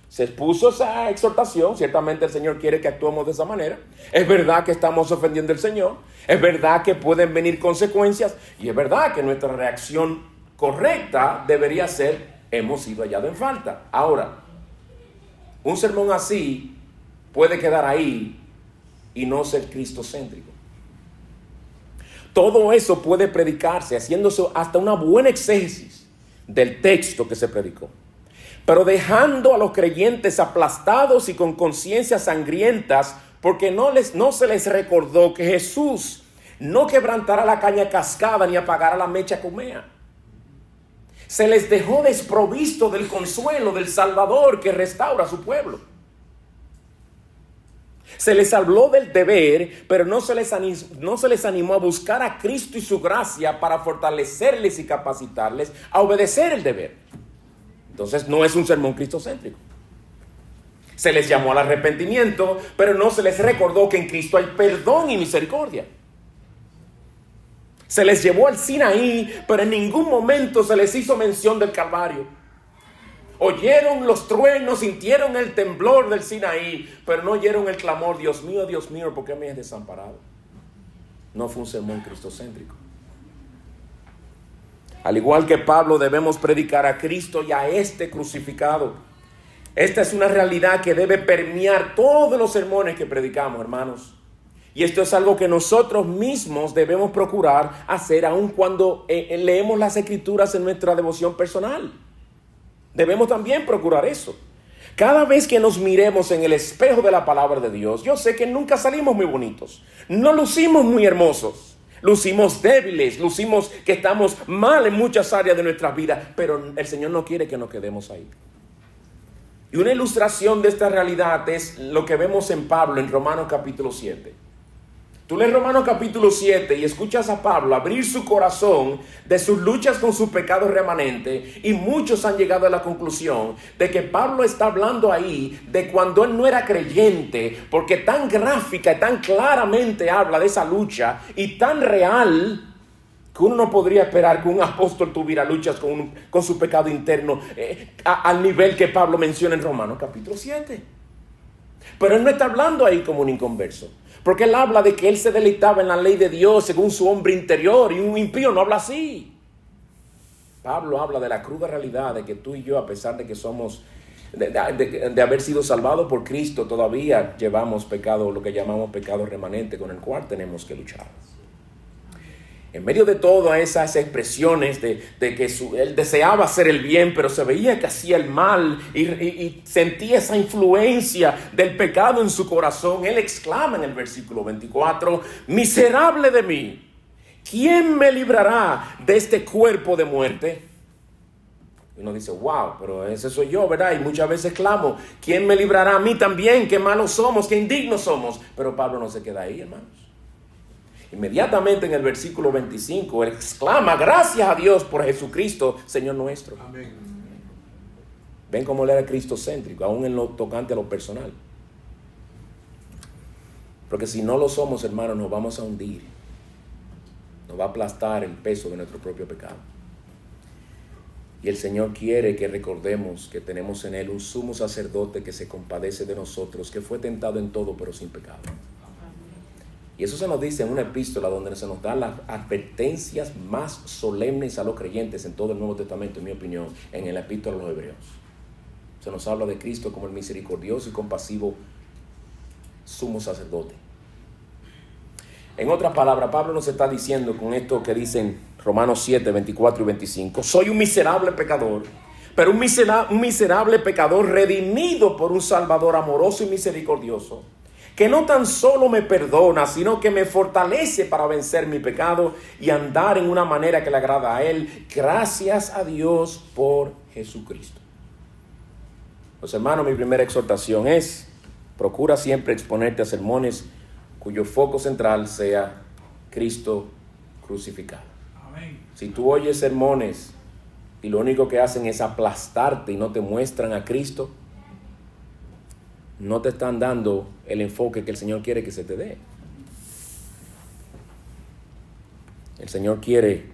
se expuso esa exhortación, ciertamente el Señor quiere que actuemos de esa manera. Es verdad que estamos ofendiendo al Señor, es verdad que pueden venir consecuencias y es verdad que nuestra reacción correcta debería ser: hemos sido hallados en falta. Ahora, un sermón así puede quedar ahí y no ser cristocéntrico. Todo eso puede predicarse haciéndose hasta una buena exégesis del texto que se predicó, pero dejando a los creyentes aplastados y con conciencias sangrientas, porque no se les recordó que Jesús no quebrantará la caña cascada ni apagará la mecha que humea. Se les dejó desprovisto del consuelo del Salvador que restaura a su pueblo. Se les habló del deber, pero no se les animó a buscar a Cristo y su gracia para fortalecerles y capacitarles a obedecer el deber. Entonces no es un sermón cristocéntrico. Se les llamó al arrepentimiento, pero no se les recordó que en Cristo hay perdón y misericordia. Se les llevó al Sinaí, pero en ningún momento se les hizo mención del Calvario. Oyeron los truenos, sintieron el temblor del Sinaí, pero no oyeron el clamor: Dios mío, ¿por qué me has desamparado? No fue un sermón cristocéntrico. Al igual que Pablo, debemos predicar a Cristo y a este crucificado. Esta es una realidad que debe permear todos los sermones que predicamos, hermanos. Y esto es algo que nosotros mismos debemos procurar hacer aun cuando leemos las Escrituras en nuestra devoción personal. Debemos también procurar eso. Cada vez que nos miremos en el espejo de la palabra de Dios, yo sé que nunca salimos muy bonitos. No lucimos muy hermosos. Lucimos débiles, lucimos que estamos mal en muchas áreas de nuestras vidas, pero el Señor no quiere que nos quedemos ahí. Y una ilustración de esta realidad es lo que vemos en Pablo en Romanos capítulo 7. Tú lees Romanos capítulo 7 y escuchas a Pablo abrir su corazón de sus luchas con su pecado remanente, y muchos han llegado a la conclusión de que Pablo está hablando ahí de cuando él no era creyente, porque tan gráfica y tan claramente habla de esa lucha y tan real que uno no podría esperar que un apóstol tuviera luchas con su pecado interno al nivel que Pablo menciona en Romanos capítulo 7. Pero él no está hablando ahí como un inconverso, porque él habla de que él se deleitaba en la ley de Dios según su hombre interior, y un impío no habla así. Pablo habla de la cruda realidad de que tú y yo, a pesar de que somos, de haber sido salvados por Cristo, todavía llevamos pecado, lo que llamamos pecado remanente, con el cual tenemos que luchar. En medio de todas esas expresiones de que él deseaba hacer el bien, pero se veía que hacía el mal y sentía esa influencia del pecado en su corazón, él exclama en el versículo 24: miserable de mí, ¿quién me librará de este cuerpo de muerte? Y uno dice, wow, pero ese soy yo, ¿verdad? Y muchas veces clamo, ¿quién me librará a mí también? Qué malos somos, qué indignos somos. Pero Pablo no se queda ahí, hermanos. Inmediatamente en el versículo 25, él exclama: gracias a Dios por Jesucristo, Señor nuestro. Amén. Ven cómo él era cristocéntrico, aún en lo tocante a lo personal. Porque si no lo somos, hermanos, nos vamos a hundir. Nos va a aplastar el peso de nuestro propio pecado. Y el Señor quiere que recordemos que tenemos en Él un sumo sacerdote que se compadece de nosotros, que fue tentado en todo, pero sin pecado. Y eso se nos dice en una epístola donde se nos dan las advertencias más solemnes a los creyentes en todo el Nuevo Testamento, en mi opinión, en la epístola a los Hebreos. Se nos habla de Cristo como el misericordioso y compasivo sumo sacerdote. En otras palabras, Pablo nos está diciendo con esto que dicen Romanos 7, 24 y 25: soy un miserable pecador, pero un miserable pecador redimido por un Salvador amoroso y misericordioso, que no tan solo me perdona, sino que me fortalece para vencer mi pecado y andar en una manera que le agrada a Él. Gracias a Dios por Jesucristo. Pues hermano, mi primera exhortación es: procura siempre exponerte a sermones cuyo foco central sea Cristo crucificado. Amén. Si tú oyes sermones y lo único que hacen es aplastarte y no te muestran a Cristo, no te están dando el enfoque que el Señor quiere que se te dé. El Señor quiere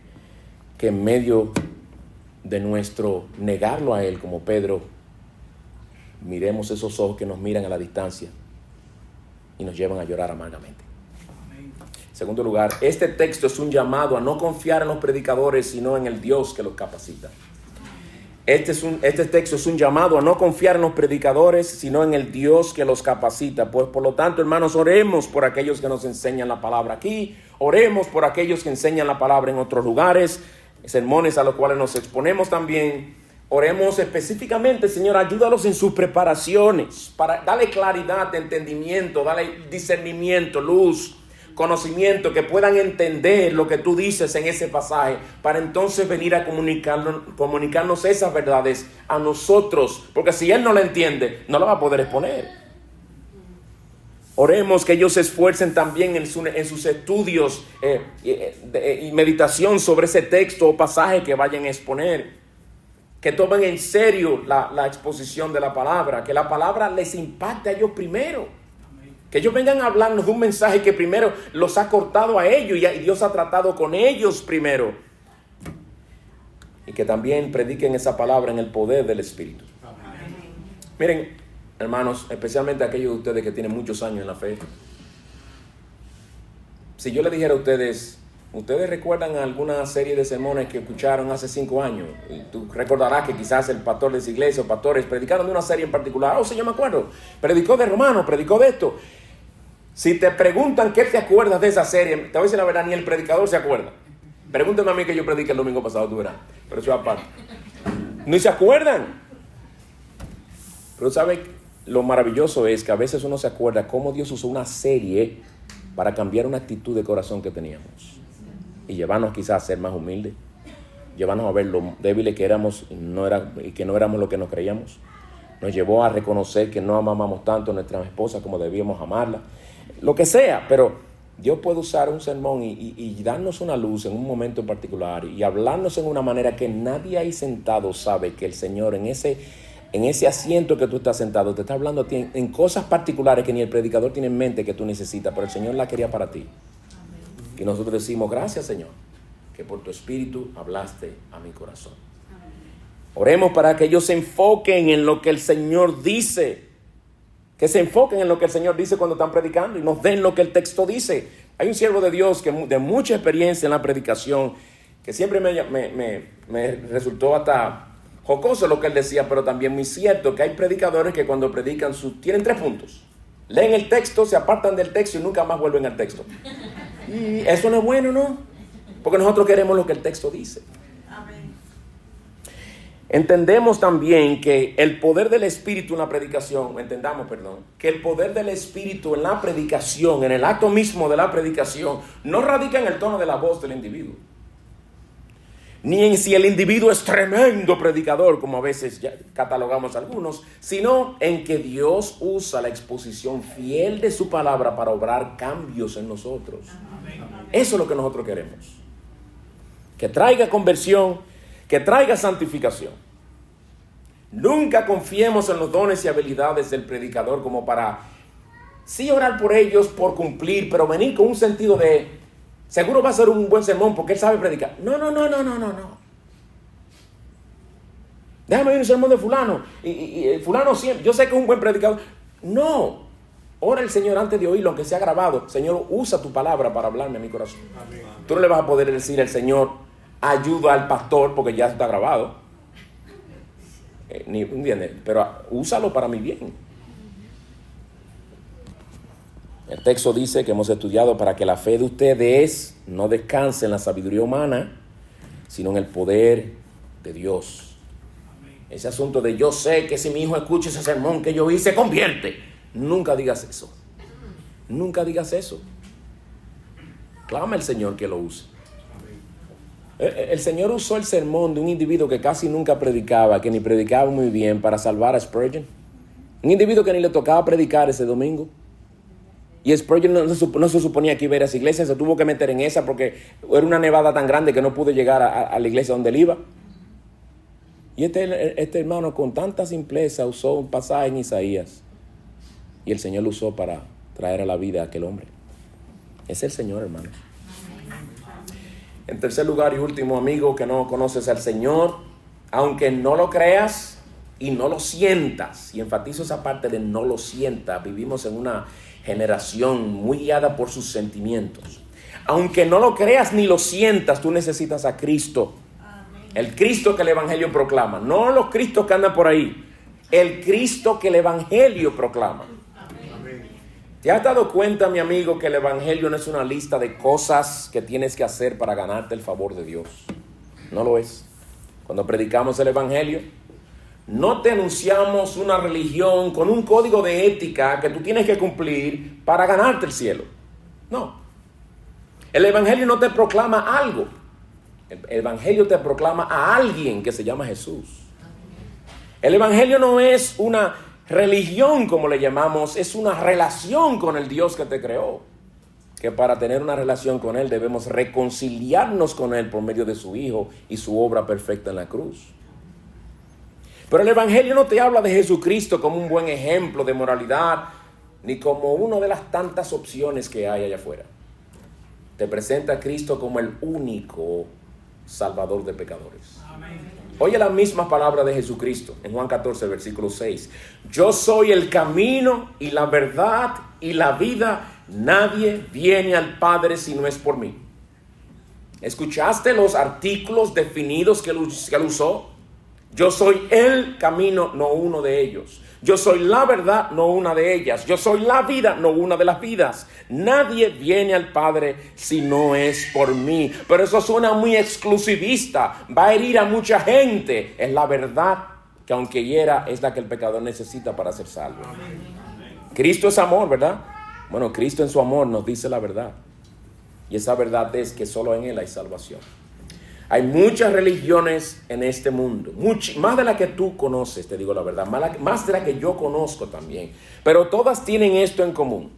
que en medio de nuestro negarlo a Él, como Pedro, miremos esos ojos que nos miran a la distancia y nos llevan a llorar amargamente. Amén. En segundo lugar, este texto es un llamado a no confiar en los predicadores, sino en el Dios que los capacita. Este texto es un llamado a no confiar en los predicadores, sino en el Dios que los capacita. Pues por lo tanto, hermanos, oremos por aquellos que nos enseñan la palabra aquí, oremos por aquellos que enseñan la palabra en otros lugares, sermones a los cuales nos exponemos también. Oremos específicamente: Señor, ayúdalos en sus preparaciones, para darle claridad de entendimiento, darle discernimiento, luz, conocimiento, que puedan entender lo que tú dices en ese pasaje, para entonces venir a comunicarnos esas verdades a nosotros, porque si Él no la entiende, no la va a poder exponer. Oremos que ellos se esfuercen también en sus estudios y meditación sobre ese texto o pasaje que vayan a exponer, que tomen en serio la exposición de la palabra, que la palabra les impacte a ellos primero. Que ellos vengan a hablarnos de un mensaje que primero los ha cortado a ellos y Dios ha tratado con ellos primero. Y que también prediquen esa palabra en el poder del Espíritu. Amén. Miren, hermanos, especialmente aquellos de ustedes que tienen muchos años en la fe. Si yo le dijera a ustedes Ustedes recuerdan alguna serie de sermones que escucharon hace 5 años. Y tú recordarás que quizás el pastor de esa iglesia o pastores predicaron de una serie en particular. Oh, sí, yo me acuerdo. Predicó de Romanos, predicó de esto. Si te preguntan qué te acuerdas de esa serie, te voy a decir la verdad, ni el predicador se acuerda. Pregúntame a mí que yo prediqué el domingo pasado, tú verás. Pero eso es aparte. Ni se acuerdan. Pero ¿sabes? Lo maravilloso es que a veces uno se acuerda cómo Dios usó una serie para cambiar una actitud de corazón que teníamos. Y llevarnos quizás a ser más humildes, llevarnos a ver lo débiles que éramos y que no éramos lo que nos creíamos. Nos llevó a reconocer que no amábamos tanto a nuestras esposas como debíamos amarla. Lo que sea, pero Dios puede usar un sermón y darnos una luz en un momento en particular y hablarnos en una manera que nadie ahí sentado sabe que el Señor en ese asiento que tú estás sentado te está hablando a ti en cosas particulares que ni el predicador tiene en mente que tú necesitas, pero el Señor la quería para ti. Y nosotros decimos, gracias Señor, que por tu Espíritu hablaste a mi corazón. Oremos para que ellos se enfoquen en lo que el Señor dice. Que se enfoquen en lo que el Señor dice cuando están predicando y nos den lo que el texto dice. Hay un siervo de Dios que de mucha experiencia en la predicación, que siempre me resultó hasta jocoso lo que él decía, pero también muy cierto que hay predicadores que cuando predican tienen 3 puntos. Leen el texto, se apartan del texto y nunca más vuelven al texto. Y eso no es bueno, ¿no? Porque nosotros queremos lo que el texto dice. Amén. Entendemos también que el poder del Espíritu en la predicación, que el poder del Espíritu en la predicación, en el acto mismo de la predicación, no radica en el tono de la voz del individuo. Ni en si el individuo es tremendo predicador, como a veces ya catalogamos algunos, sino en que Dios usa la exposición fiel de su palabra para obrar cambios en nosotros. Eso es lo que nosotros queremos. Que traiga conversión, que traiga santificación. Nunca confiemos en los dones y habilidades del predicador como para sí orar por ellos, por cumplir, pero venir con un sentido de seguro va a ser un buen sermón porque él sabe predicar. No. Déjame ver un sermón de fulano. Y fulano siempre, yo sé que es un buen predicador. No. Ora el Señor antes de oírlo, aunque sea grabado. Señor, usa tu palabra para hablarme a mi corazón. Amén. Tú no le vas a poder decir al Señor, ayuda al pastor porque ya está grabado. ¿Entiendes? Pero úsalo para mi bien. El texto dice que hemos estudiado para que la fe de ustedes no descanse en la sabiduría humana, sino en el poder de Dios. Ese asunto de yo sé que si mi hijo escucha ese sermón que yo hice, se convierte. Nunca digas eso. Nunca digas eso. Clama al Señor que lo use. El Señor usó el sermón de un individuo que casi nunca predicaba, que ni predicaba muy bien, para salvar a Spurgeon. Un individuo que ni le tocaba predicar ese domingo. Y Spurgeon no se suponía que iba a ir a esa iglesia, se tuvo que meter en esa porque era una nevada tan grande que no pudo llegar a la iglesia donde él iba. Y este hermano con tanta simpleza usó un pasaje en Isaías. Y el Señor lo usó para traer a la vida a aquel hombre. Es el Señor, hermanos. En tercer lugar y último, amigo, que no conoces al Señor, aunque no lo creas y no lo sientas, y enfatizo esa parte de no lo sientas, vivimos en una generación muy guiada por sus sentimientos. Aunque no lo creas ni lo sientas, tú necesitas a Cristo. Amén. El Cristo que el Evangelio proclama, no los Cristos que andan por ahí, el Cristo que el Evangelio proclama. ¿Te has dado cuenta, mi amigo, que el Evangelio no es una lista de cosas que tienes que hacer para ganarte el favor de Dios? No lo es. Cuando predicamos el Evangelio, no te anunciamos una religión con un código de ética que tú tienes que cumplir para ganarte el cielo. No. El Evangelio no te proclama algo. El Evangelio te proclama a alguien que se llama Jesús. El Evangelio no es una religión, como le llamamos, es una relación con el Dios que te creó. Que para tener una relación con Él debemos reconciliarnos con Él por medio de su Hijo y su obra perfecta en la cruz. Pero el Evangelio no te habla de Jesucristo como un buen ejemplo de moralidad, ni como una de las tantas opciones que hay allá afuera. Te presenta a Cristo como el único Salvador de pecadores. Amén. Oye las mismas palabras de Jesucristo en Juan 14, versículo 6. Yo soy el camino y la verdad y la vida. Nadie viene al Padre si no es por mí. ¿Escuchaste los artículos definidos que él usó? Yo soy el camino, no uno de ellos. Yo soy la verdad, no una de ellas. Yo soy la vida, no una de las vidas. Nadie viene al Padre si no es por mí. Pero eso suena muy exclusivista. Va a herir a mucha gente. Es la verdad que aunque hiera, es la que el pecador necesita para ser salvo. Cristo es amor, ¿verdad? Bueno, Cristo en su amor nos dice la verdad. Y esa verdad es que solo en Él hay salvación. Hay muchas religiones en este mundo, más de la que tú conoces, te digo la verdad, más de la que yo conozco también. Pero todas tienen esto en común.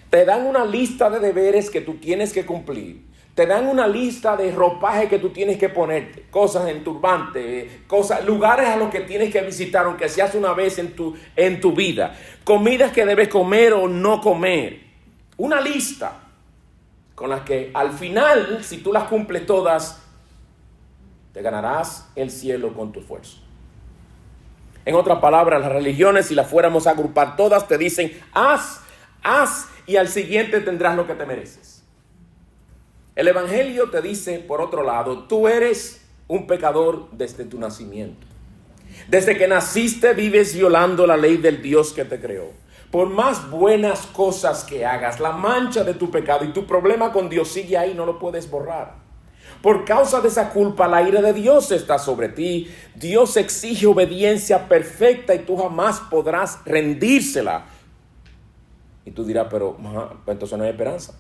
Te dan una lista de deberes que tú tienes que cumplir. Te dan una lista de ropaje que tú tienes que ponerte, cosas en turbante, lugares a los que tienes que visitar, aunque seas una vez en tu vida. Comidas que debes comer o no comer. Una lista con las que al final, si tú las cumples todas, te ganarás el cielo con tu esfuerzo. En otras palabras, las religiones, si las fuéramos a agrupar todas, te dicen, haz, y al siguiente tendrás lo que te mereces. El Evangelio te dice, por otro lado, tú eres un pecador desde tu nacimiento. Desde que naciste vives violando la ley del Dios que te creó. Por más buenas cosas que hagas, la mancha de tu pecado y tu problema con Dios sigue ahí, no lo puedes borrar. Por causa de esa culpa, la ira de Dios está sobre ti. Dios exige obediencia perfecta y tú jamás podrás rendírsela. Y tú dirás, pero entonces no hay esperanza.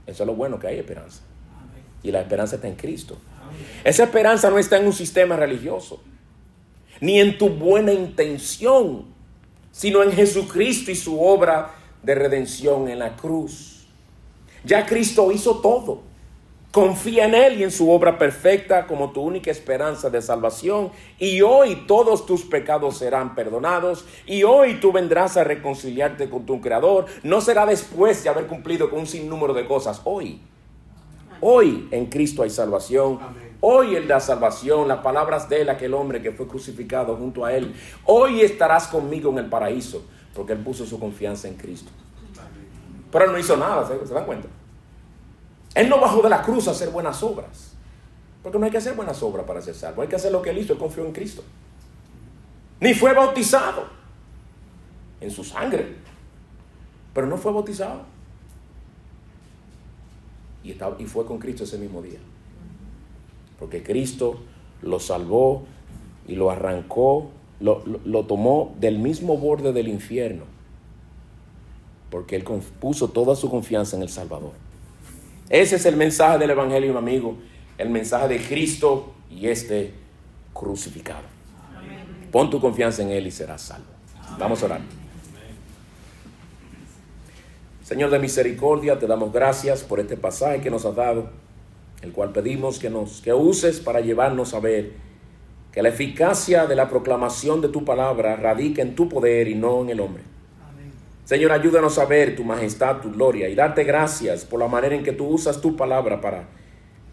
Eso es lo bueno, que hay esperanza. Y la esperanza está en Cristo. Esa esperanza no está en un sistema religioso, ni en tu buena intención, sino en Jesucristo y su obra de redención en la cruz. Ya Cristo hizo todo. Confía en Él y en su obra perfecta como tu única esperanza de salvación. Y hoy todos tus pecados serán perdonados. Y hoy tú vendrás a reconciliarte con tu Creador. No será después de haber cumplido con un sinnúmero de cosas. Hoy en Cristo hay salvación. Amén. Hoy Él da salvación. Las palabras de Él, aquel hombre que fue crucificado junto a Él. Hoy estarás conmigo en el paraíso. Porque Él puso su confianza en Cristo. Pero Él no hizo nada, ¿se dan cuenta? Él no bajó de la cruz a hacer buenas obras. Porque no hay que hacer buenas obras para ser salvo. Hay que hacer lo que Él hizo. Él confió en Cristo. Ni fue bautizado en su sangre. Pero no fue bautizado. Y fue con Cristo ese mismo día. Porque Cristo lo salvó y lo arrancó, lo tomó del mismo borde del infierno. Porque Él puso toda su confianza en el Salvador. Ese es el mensaje del Evangelio, mi amigo. El mensaje de Cristo y crucificado. Amén. Pon tu confianza en Él y serás salvo. Amén. Vamos a orar. Señor de misericordia, te damos gracias por este pasaje que nos has dado, el cual pedimos que uses para llevarnos a ver que la eficacia de la proclamación de tu palabra radica en tu poder y no en el hombre. Señor, ayúdanos a ver tu majestad, tu gloria y darte gracias por la manera en que tú usas tu palabra para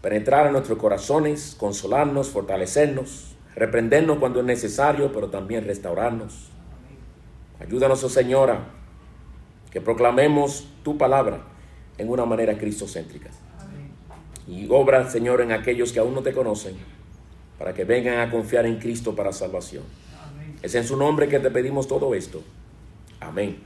penetrar en nuestros corazones, consolarnos, fortalecernos, reprendernos cuando es necesario, pero también restaurarnos. Ayúdanos, oh Señora, que proclamemos tu palabra en una manera cristocéntrica. Y obra, Señor, en aquellos que aún no te conocen, para que vengan a confiar en Cristo para salvación. Es en su nombre que te pedimos todo esto. Amén.